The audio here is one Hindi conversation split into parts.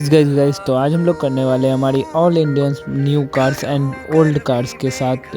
गाइस तो आज हम लोग करने वाले हैं हमारी all Indians new cars and old cars के साथ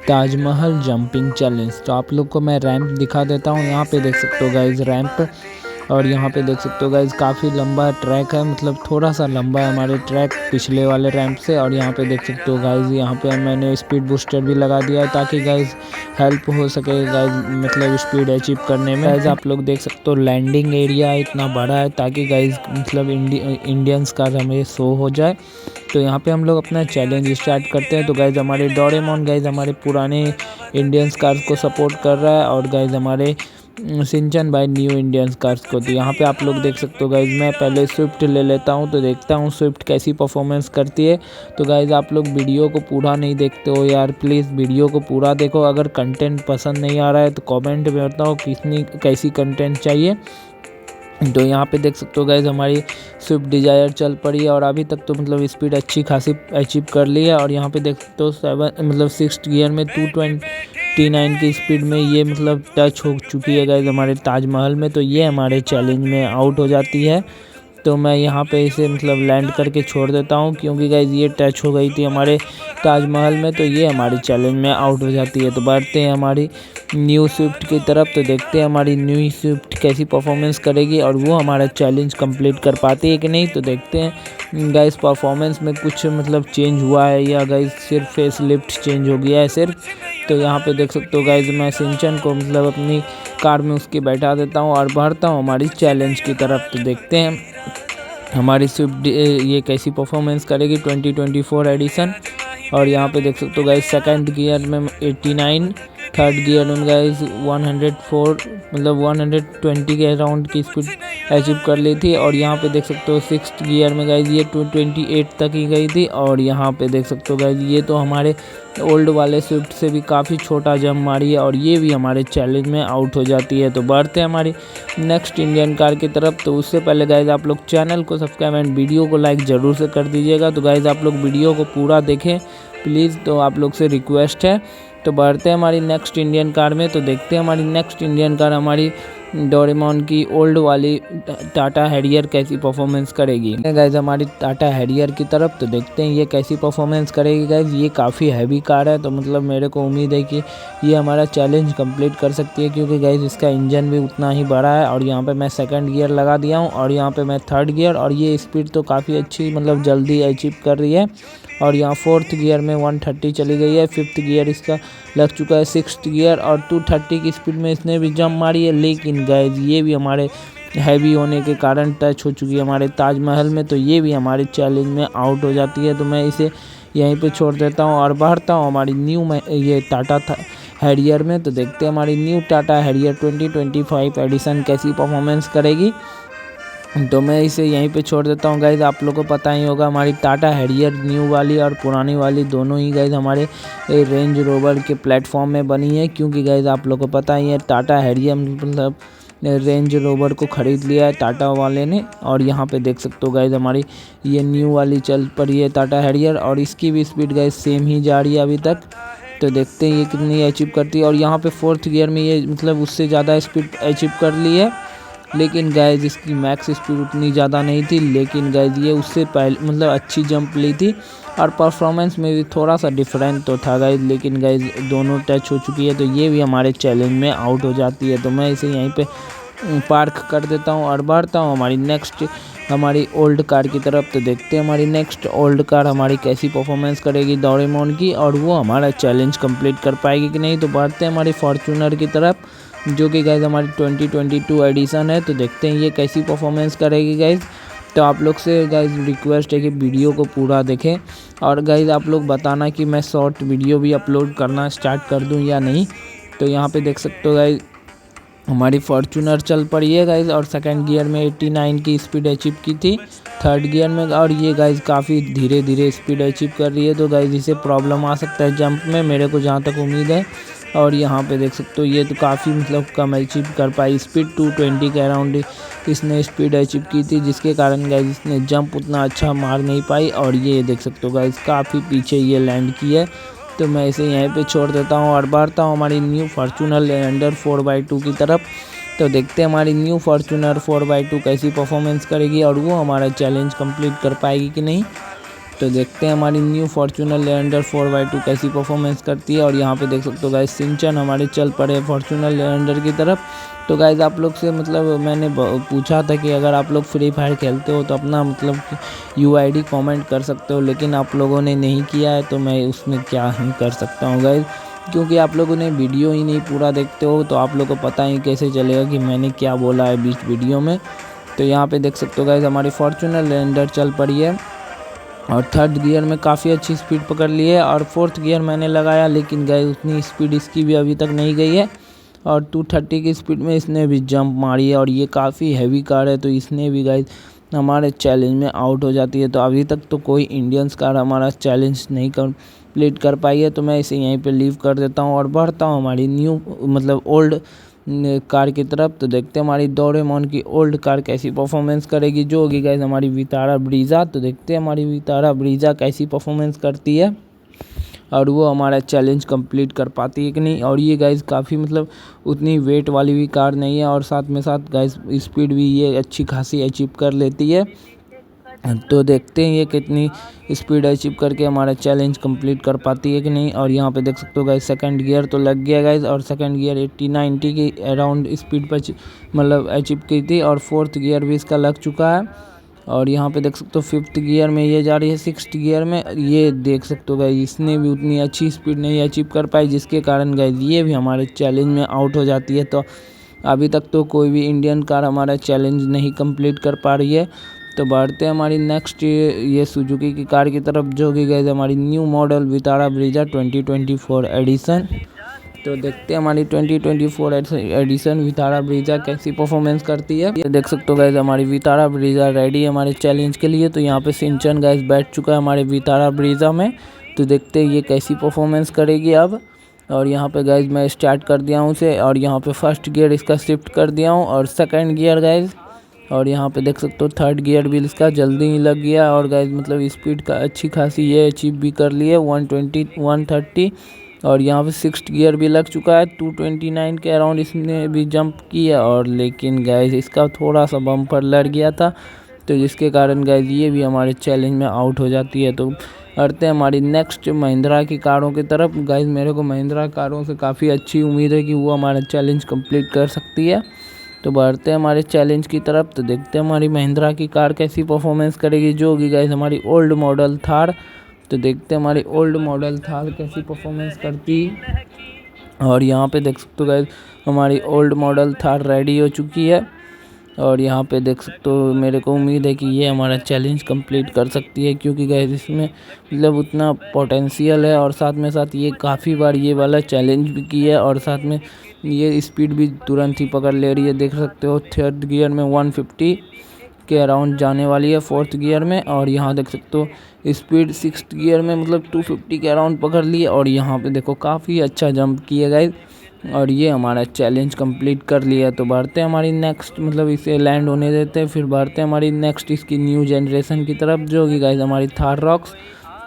ताजमहल जंपिंग चैलेंज। तो आप लोग को मैं रैंप दिखा देता हूँ। यहाँ पे देख सकते हो गाइस रैंप, और यहाँ पे देख सकते हो गाइस काफ़ी लंबा ट्रैक है, मतलब थोड़ा सा लंबा है हमारे ट्रैक पिछले वाले रैंप से। और यहाँ पे देख सकते हो गाइस यहाँ पे मैंने स्पीड बूस्टर भी लगा दिया है ताकि गाइस हेल्प हो सके गाइस, मतलब स्पीड अचीव करने में। गाइस आप लोग देख सकते हो लैंडिंग एरिया इतना बड़ा है ताकि गाइस मतलब इंडियंस का हमें शो हो जाए। तो यहाँ पे हम लोग अपना चैलेंज स्टार्ट करते हैं। तो गाइज हमारे डोरेमोन गाइज हमारे पुराने इंडियंस कार्स को सपोर्ट कर रहा है, और गाइज हमारे सिंचन भाई न्यू इंडियंस कार्स को। तो यहाँ पे आप लोग देख सकते हो गाइज मैं पहले स्विफ्ट ले लेता हूँ, तो देखता हूँ स्विफ्ट कैसी परफॉर्मेंस करती है। तो गाइज आप लोग वीडियो को पूरा नहीं देखते हो यार, प्लीज़ वीडियो को पूरा देखो। अगर कंटेंट पसंद नहीं आ रहा है तो कमेंट में बताओ कितनी कैसी कंटेंट चाहिए। तो यहाँ पे देख सकते हो गाइज हमारी स्विफ्ट डिज़ायर चल पड़ी है, और अभी तक तो मतलब स्पीड अच्छी खासी अचीव कर ली है। और यहाँ पे देख सकते हो 6th गियर में 229 की स्पीड में ये मतलब टच हो चुकी है गाइज हमारे ताजमहल में। तो ये हमारे चैलेंज में आउट हो जाती है। तो मैं यहाँ पे इसे मतलब लैंड करके छोड़ देता हूँ, क्योंकि गाइज ये टच हो गई थी हमारे ताजमहल में। तो ये हमारी चैलेंज में आउट हो जाती है। तो बढ़ते हैं हमारी न्यू स्विफ्ट की तरफ। तो देखते हैं हमारी न्यू स्विफ्ट कैसी परफॉर्मेंस करेगी, और वो हमारा चैलेंज कंप्लीट कर पाती है कि नहीं। तो देखते हैं गाइस परफॉर्मेंस में कुछ मतलब चेंज हुआ है या गाइस सिर्फ फेस लिफ्ट चेंज हो गया है सिर्फ। तो यहाँ पे देख सकते हो गाइस मैं सिंचन को मतलब अपनी कार में उसके बैठा देता हूँ और बढ़ता हूँ हमारी चैलेंज की तरफ। तो देखते हैं हमारी स्विफ्ट ये कैसी परफॉर्मेंस करेगी 2024 एडिशन। और यहाँ पे देख सकते हो गाइस 2nd गियर में 89, 3rd गियर में गाइस 104 मतलब 120 के अराउंड की स्पीड अचीव कर ली थी। और यहाँ पे देख सकते हो 6th गियर में गाइस ये 228 तक ही गई थी। और यहाँ पे देख सकते हो गाइस ये तो हमारे ओल्ड वाले स्विफ्ट से भी काफ़ी छोटा जंप मारी है, और ये भी हमारे चैलेंज में आउट हो जाती है। तो बढ़ते हैं हमारी नेक्स्ट इंडियन कार की तरफ। तो उससे पहले गाइज आप लोग चैनल को सब्सक्राइब एंड वीडियो को लाइक ज़रूर से कर दीजिएगा। तो गाइज आप लोग वीडियो को पूरा देखें प्लीज़, तो आप लोग से रिक्वेस्ट है। तो बढ़ते हैं हमारी नेक्स्ट इंडियन कार में। तो देखते हैं हमारी नेक्स्ट इंडियन कार हमारी डोरेमोन की ओल्ड वाली टाटा हैरियर कैसी परफॉर्मेंस करेगी गाइज हमारी टाटा हैरियर की तरफ। तो देखते हैं ये कैसी परफॉर्मेंस करेगी गाइज। ये काफ़ी हैवी कार है, तो मतलब मेरे को उम्मीद है कि ये हमारा चैलेंज कंप्लीट कर सकती है, क्योंकि गाइज इसका इंजन भी उतना ही बड़ा है। और यहाँ पे मैं 2nd गियर लगा दिया हूँ, और यहाँ पे मैं 3rd गियर, और ये स्पीड तो काफ़ी अच्छी मतलब जल्दी अचीव कर रही है। और यहाँ 4th गियर में 130 चली गई है। 5th गियर इसका लग चुका है 6th गियर, और 230 की स्पीड में इसने भी जंप मारी है। लेकिन गाइज ये भी हमारे हैवी होने के कारण टच हो चुकी है हमारे ताजमहल में। तो ये भी हमारे चैलेंज में आउट हो जाती है। तो मैं इसे यहीं पे छोड़ देता हूँ और बढ़ता हूँ हमारी न्यू ये टाटा हैरियर में। तो देखते हैं हमारी न्यू टाटा हैरियर 2025 एडिशन कैसी परफॉर्मेंस करेगी। तो मैं इसे यहीं पे छोड़ देता हूँ गाइज़। आप लोगों को पता ही होगा हमारी टाटा हैरियर न्यू वाली और पुरानी वाली दोनों ही गाइज़ हमारे रेंज रोवर के प्लेटफॉर्म में बनी है, क्योंकि गाइज़ आप लोगों को पता ही है टाटा हैरियर मतलब रेंज रोवर को ख़रीद लिया है टाटा वाले ने। और यहाँ पे देख सकते हो गाइज़ हमारी ये न्यू वाली चल पड़ी है टाटा हैरियर, और इसकी भी स्पीड गाइज़ सेम ही जा रही है अभी तक। तो देखते हैं ये कितनी अचीव करती है। और यहाँ पे 4th गियर में ये मतलब उससे ज़्यादा स्पीड अचीव कर ली है, लेकिन गाइज इसकी मैक्स स्पीड उतनी ज़्यादा नहीं थी। लेकिन गाइज ये उससे पहले मतलब अच्छी जंप ली थी, और परफॉर्मेंस में भी थोड़ा सा डिफरेंट तो था गाइज। लेकिन गाइज दोनों टच हो चुकी है, तो ये भी हमारे चैलेंज में आउट हो जाती है। तो मैं इसे यहीं पे पार्क कर देता हूँ और बढ़ता हूँ हमारी नेक्स्ट हमारी ओल्ड कार की तरफ। तो देखते हैं हमारी नेक्स्ट ओल्ड कार हमारी कैसी परफॉर्मेंस करेगी डोरेमोन की, और वो हमारा चैलेंज कंप्लीट कर पाएगी कि नहीं। तो बढ़ते हैं हमारी फॉर्च्यूनर की तरफ, जो कि गाइज हमारी 2022 एडिशन है। तो देखते हैं ये कैसी परफॉर्मेंस करेगी गाइज। तो आप लोग से गाइज रिक्वेस्ट है कि वीडियो को पूरा देखें, और गाइज आप लोग बताना कि मैं शॉर्ट वीडियो भी अपलोड करना स्टार्ट कर दूं या नहीं। तो यहाँ पे देख सकते हो गाइज हमारी फॉर्च्यूनर चल पड़ी है गाइज, और 2nd गियर में 89 की स्पीड अचीव की थी 3rd गियर में। और ये गाइज काफ़ी धीरे धीरे स्पीड अचीव कर रही है, तो गाइज इसे प्रॉब्लम आ सकता है जंप में, मेरे को जहाँ तक उम्मीद है। और यहाँ पे देख सकते हो ये तो काफ़ी मतलब कम अचीव कर पाई स्पीड, 220 के अराउंड इसने स्पीड अचीव की थी, जिसके कारण गाइज इसने जंप उतना अच्छा मार नहीं पाई। और ये देख सकते हो गाइज काफ़ी पीछे ये लैंड की है। तो मैं इसे यहीं पे छोड़ देता हूँ और बढ़ता हूँ हमारी न्यू फॉर्च्यूनर लैंडर 4x2 की तरफ। तो देखते हैं हमारी न्यू फॉर्च्यूनर 4x2 कैसी परफॉर्मेंस करेगी और वो हमारा चैलेंज कंप्लीट कर पाएगी कि नहीं। तो देखते हैं हमारी न्यू फॉर्च्यूनर लेजेंडर 4x2 कैसी परफॉर्मेंस करती है। और यहाँ पे देख सकते हो गाइस सिंचन हमारे चल पड़े फॉर्च्यूनर लेजेंडर की तरफ। तो गाइस आप लोग से मतलब मैंने पूछा था कि अगर आप लोग फ्री फायर खेलते हो तो अपना मतलब UID कमेंट कर सकते हो, लेकिन आप लोगों ने नहीं किया है तो मैं उसमें क्या ही कर सकता हूँ गाइस, क्योंकि आप लोगों ने वीडियो ही नहीं पूरा देखते हो तो आप लोगों को पता ही कैसे चलेगा कि मैंने क्या बोला है बीच वीडियो में। तो यहाँ पे देख सकते हो गाइस हमारी फॉर्च्यूनर लेजेंडर चल पड़ी है और थर्ड गियर में काफ़ी अच्छी स्पीड पकड़ ली है। और फोर्थ गियर मैंने लगाया लेकिन गाइस उतनी स्पीड इसकी भी अभी तक नहीं गई है और 230 की स्पीड में इसने भी जंप मारी है। और ये काफ़ी हैवी कार है तो इसने भी गाइस हमारे चैलेंज में आउट हो जाती है। तो अभी तक तो कोई इंडियंस कार हमारा चैलेंज नहीं कंप्लीट कर पाई है, तो मैं इसे यहीं पे लीव कर देता हूँ और बढ़ता हूँ हमारी न्यू मतलब ओल्ड कार की तरफ। तो देखते हैं हमारी डोरेमोन की ओल्ड कार कैसी परफॉर्मेंस करेगी, जो होगी गाइस हमारी विटारा ब्रीजा। तो देखते हैं हमारी विटारा ब्रीजा कैसी परफॉर्मेंस करती है और वो हमारा चैलेंज कंप्लीट कर पाती है कि नहीं। और ये गाइस काफ़ी मतलब उतनी वेट वाली भी कार नहीं है और साथ में साथ गाइस स्पीड भी ये अच्छी खासी अचीव कर लेती है। तो देखते हैं ये कितनी स्पीड अचीव करके हमारा चैलेंज कंप्लीट कर पाती है कि नहीं। और यहाँ पे देख सकते हो गाइस सेकंड गियर तो लग गया गाइस और सेकंड गियर 80-90 की अराउंड स्पीड पर मतलब अचीव की थी और फोर्थ गियर भी इसका लग चुका है। और यहाँ पे देख सकते हो फिफ्थ गियर में ये जा रही है, सिक्स्थ गियर में ये देख सकते हो गाइस इसने भी उतनी अच्छी स्पीड नहीं अचीव कर पाई, जिसके कारण गाइस ये भी हमारे चैलेंज में आउट हो जाती है। तो अभी तक तो कोई भी इंडियन कार हमारा चैलेंज नहीं कंप्लीट कर पा रही है। तो बढ़ते हैं हमारी नेक्स्ट ये सुजुकी की कार की तरफ, जो कि गाइस हमारी new model Vitara Brezza 2024 edition. तो देखते हैं हमारी 2024 एडिशन विटारा ब्रीजा कैसी परफॉर्मेंस करती है। ये देख सकते हो गाइस हमारी विटारा ब्रीजा रेडी है हमारे चैलेंज के लिए। तो यहाँ पे सिंचन गाइस बैठ चुका है हमारे विटारा ब्रीजा में। तो देखते हैं ये कैसी परफॉर्मेंस करेगी अब। और यहाँ पे गाइस मैं स्टार्ट कर दिया हूँ उसे और यहाँ पे फर्स्ट गियर इसका शिफ्ट कर दिया हूँ और सेकंड गियर गाइस। और यहाँ पे देख सकते हो थर्ड गियर भी इसका जल्दी ही लग गया और गाइस मतलब स्पीड का अच्छी खासी ये अचीव भी कर ली है 120-130। और यहाँ पे सिक्स्थ गियर भी लग चुका है 229 के अराउंड इसने भी जंप किया। और लेकिन गाइस इसका थोड़ा सा बम्पर लड़ गया था, तो जिसके कारण गाइस ये भी हमारे चैलेंज में आउट हो जाती है। तो बढ़ते हैं हमारी नेक्स्ट महिंद्रा की कारों की तरफ। गाइस मेरे को महिंद्रा कारों से काफ़ी अच्छी उम्मीद है कि वो हमारा चैलेंज कंप्लीट कर सकती है। तो बढ़ते हैं हमारे चैलेंज की तरफ। तो देखते हैं हमारी महिंद्रा की कार कैसी परफॉर्मेंस करेगी, जो होगी गाइस हमारी ओल्ड मॉडल थार। तो देखते हैं हमारी ओल्ड मॉडल थार कैसी परफॉर्मेंस करती। और यहाँ पे देख सकते हो गाइस हमारी ओल्ड मॉडल थार रेडी हो चुकी है। और यहाँ पे देख सकते हो मेरे को उम्मीद है कि ये हमारा चैलेंज कंप्लीट कर सकती है, क्योंकि गाइस इसमें मतलब उतना पोटेंशियल है और साथ में साथ ये काफ़ी बार ये वाला चैलेंज भी की है और साथ में ये स्पीड भी तुरंत ही पकड़ ले रही है। देख सकते हो थर्ड गियर में 150 के अराउंड जाने वाली है फोर्थ गियर में। और यहाँ देख सकते हो स्पीड सिक्स्थ गियर में मतलब 250 के अराउंड पकड़ ली है। और यहाँ पे देखो काफ़ी अच्छा जंप किया गाइस और ये हमारा चैलेंज कंप्लीट कर लिया। तो बढ़ते हैं हमारी नेक्स्ट मतलब इसे लैंड होने देते हैं, फिर बढ़ते हैं हमारी नेक्स्ट इसकी न्यू जनरेशन की तरफ, जो कि गाइस हमारी थार रॉक्स।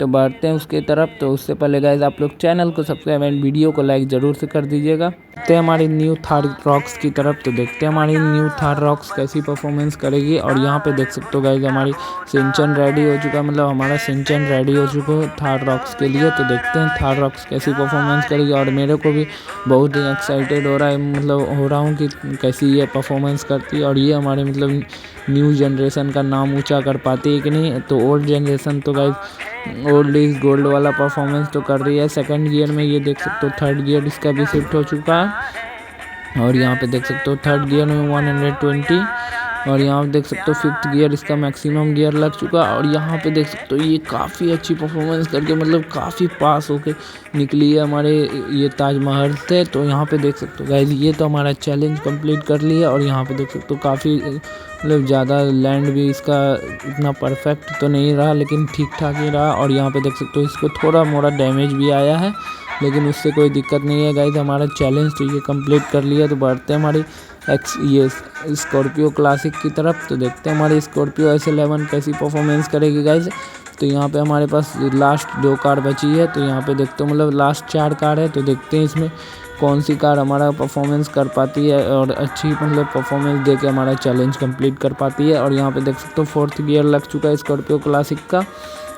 तो बढ़ते हैं उसके तरफ। तो उससे पहले गाइस आप लोग चैनल को सब्सक्राइब एंड वीडियो को लाइक ज़रूर से कर दीजिएगा। देखते हैं हमारी न्यू थार रॉक्स की तरफ। तो देखते हैं हमारी न्यू थार रॉक्स कैसी परफॉर्मेंस करेगी। और यहाँ पे देख सकते हो गाइस हमारी सिंचन रेडी हो चुका है, मतलब हमारा सिंचन रेडी हो चुका है थार रॉक्स के लिए। तो देखते हैं थार रॉक्स कैसी परफॉर्मेंस करेगी। और मेरे को भी बहुत ही एक्साइटेड हो रहा है, मतलब हो रहा हूँ कि कैसी ये परफॉर्मेंस करती है और ये हमारे मतलब न्यू जनरेशन का नाम ऊंचा कर पाती है कि नहीं। तो ओल्ड जनरेशन तो गाइस ओल्ड इज गोल्ड वाला परफॉर्मेंस तो कर रही है। सेकंड गियर में ये देख सकते हो थर्ड गियर इसका भी शिफ्ट हो चुका है। और यहाँ पे देख सकते हो थर्ड गियर में 120। और यहाँ पे देख सकते हो फिफ्थ गियर इसका मैक्सिमम गियर लग चुका है। और यहाँ पे देख सकते हो ये काफ़ी अच्छी परफॉर्मेंस करके मतलब काफ़ी पास होके निकली है हमारे ये ताजमहल से। तो यहाँ पे देख सकते हो गाइस ये तो हमारा चैलेंज कंप्लीट कर लिया। और यहाँ पे देख सकते हो काफ़ी मतलब ज़्यादा लैंड भी इसका इतना परफेक्ट तो नहीं रहा, लेकिन ठीक ठाक ही रहा। और यहाँ पे देख सकते हो इसको थोड़ा मोड़ा डैमेज भी आया है, लेकिन उससे कोई दिक्कत नहीं है गाइस, हमारा चैलेंज तो ये कंप्लीट कर लिया। तो बढ़ते हैं हमारी ये स्कॉर्पियो क्लासिक की तरफ। तो देखते हैं हमारी स्कॉर्पियो S11 कैसी परफॉर्मेंस करेगी गाइस। तो यहाँ पे हमारे पास लास्ट 2 कार बची है। तो यहाँ पे देखते हो मतलब लास्ट 4 कार है। तो देखते हैं इसमें कौन सी कार हमारा परफॉर्मेंस कर पाती है और अच्छी मतलब परफॉर्मेंस दे के हमारा चैलेंज कंप्लीट कर पाती है। और यहाँ पे देख सकते हो 4th गियर लग चुका है स्कॉर्पियो क्लासिक का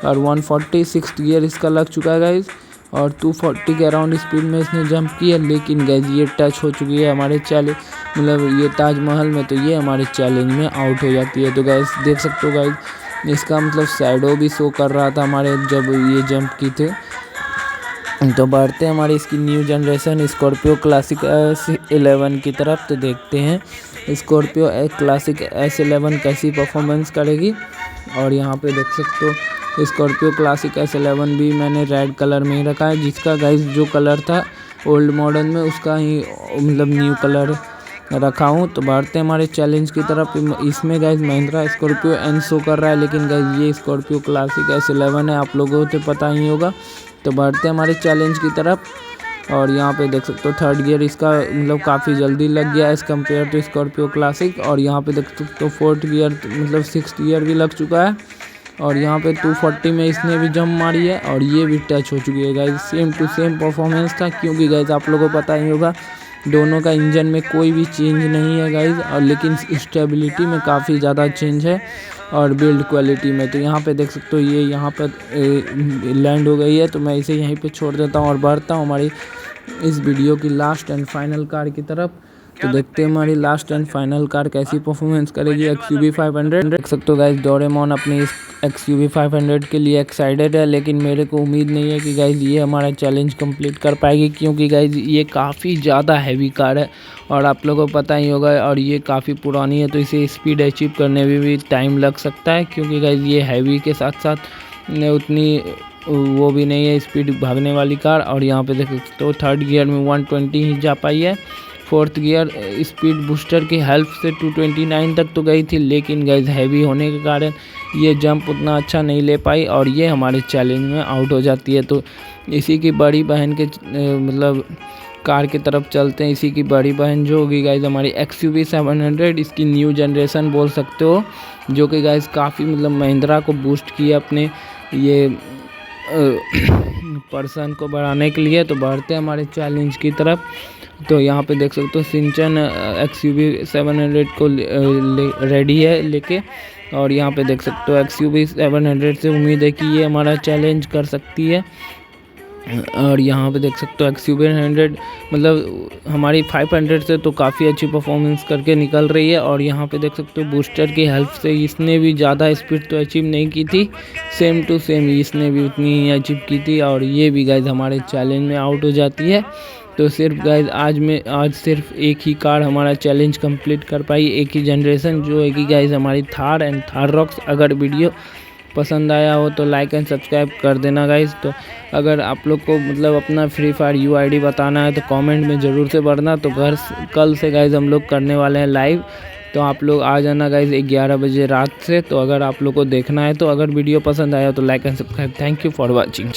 और 146 गियर इसका लग चुका है गाइज और 240 के अराउंड स्पीड में इसने जंप की है। लेकिन गाइज ये टच हो चुकी है हमारे चैलेंज मतलब ये ताजमहल में, तो ये हमारे चैलेंज में आउट हो जाती है। तो गाइज देख सकते हो गाइज इसका मतलब शैडो भी शो कर रहा था हमारे जब ये जंप की थे। तो बढ़ते हैं हमारी इसकी new generation Scorpio classic S11 की तरफ। तो देखते हैं स्कॉर्पियो क्लासिक S11 कैसी परफॉर्मेंस करेगी। और यहाँ पे देख सकते हो स्कॉर्पियो क्लासिक S11 भी मैंने रेड कलर में ही रखा है, जिसका गाइस जो कलर था ओल्ड मॉडल में उसका ही मतलब न्यू कलर रखा हूँ। तो बढ़ते हैं हमारे चैलेंज की तरफ। इसमें guys Mahindra Scorpio N show कर रहा है, लेकिन गाइस ये स्कॉर्पियो क्लासिक S11 है, आप लोगों को तो पता ही होगा। तो बढ़ते हैं हमारे चैलेंज की तरफ। और यहाँ पे देख सकते हो 3rd गियर इसका मतलब काफ़ी जल्दी लग गया as compared to Scorpio classic. और यहाँ पे देख सकते हो 4th गियर मतलब 6th गियर भी लग चुका है। और यहाँ पे 240 में इसने भी जंप मारी है और ये भी टच हो चुकी है guys. Same to same performance था, क्योंकि गाइज आप लोगों को पता ही होगा दोनों का इंजन में कोई भी चेंज नहीं है गाइज, और लेकिन स्टेबिलिटी में काफ़ी ज़्यादा चेंज है और बिल्ड क्वालिटी में। तो यहाँ पे देख सकते हो ये यहाँ पर लैंड हो गई है, तो मैं इसे यहीं पे छोड़ देता हूँ और बढ़ता हूँ हमारी इस वीडियो की लास्ट एंड फाइनल कार की तरफ। तो देखते हैं हमारी लास्ट एंड फाइनल कार कैसी परफॉर्मेंस करेगी XUV 500। देख सकते हो गाइज डोरेमोन अपनी इस XUV 500 के लिए एक्साइटेड है, लेकिन मेरे को उम्मीद नहीं है कि गाइज ये हमारा चैलेंज कंप्लीट कर पाएगी, क्योंकि गाइज ये काफ़ी ज़्यादा हैवी कार है और आप लोगों को पता ही होगा और ये काफ़ी पुरानी है, तो इसे स्पीड अचीव करने में भी टाइम लग सकता है, क्योंकि गाइज ये हैवी के साथ साथ उतनी वो भी नहीं है स्पीड भागने वाली कार। और यहाँ पे देख सकते हो 3rd गियर में 120 ही जा पाई है। 4th गियर स्पीड बूस्टर की हेल्प से 229 तक तो गई थी, लेकिन गाइज हैवी होने के कारण ये जंप उतना अच्छा नहीं ले पाई और ये हमारे चैलेंज में आउट हो जाती है। तो इसी की बड़ी बहन के मतलब कार की तरफ चलते हैं। इसी की बड़ी बहन जो होगी गाइज हमारी XUV 700, इसकी न्यू जनरेशन बोल सकते हो, जो कि गाइज काफ़ी मतलब महिंद्रा को बूस्ट किया अपने ये पर्सन को बढ़ाने के लिए। तो बढ़ते हैं हमारे चैलेंज की तरफ। तो यहाँ पे देख सकते हो सिंचन XUV 700 को रेडी है लेके, और यहाँ पे देख सकते हो XUV 700 से उम्मीद है कि ये हमारा चैलेंज कर सकती है। और यहाँ पे देख सकते हो XUV 100 मतलब हमारी 500 से तो काफ़ी अच्छी परफॉर्मेंस करके निकल रही है। और यहाँ पे देख सकते हो बूस्टर की हेल्प से इसने भी ज़्यादा स्पीड तो अचीव नहीं की थी, सेम टू सेम इसने भी उतनी ही अचीव की थी, और ये भी गाइज हमारे चैलेंज में आउट हो जाती है। तो सिर्फ गाइज आज सिर्फ एक ही कार हमारा चैलेंज कंप्लीट कर पाई, एक ही जनरेशन, जो है कि गाइज हमारी थार एंड थार रॉक्स। अगर वीडियो पसंद आया हो तो लाइक एंड सब्सक्राइब कर देना गाइज। तो अगर आप लोग को मतलब अपना फ्री फायर UID बताना है तो कमेंट में ज़रूर से भरना। तो कल से गाइज हम लोग करने वाले हैं लाइव, तो आप लोग आ जाना गाइज 11 बजे रात से। तो अगर आप लोग को देखना है तो अगर वीडियो पसंद आया तो like and subscribe. Thank you for watching.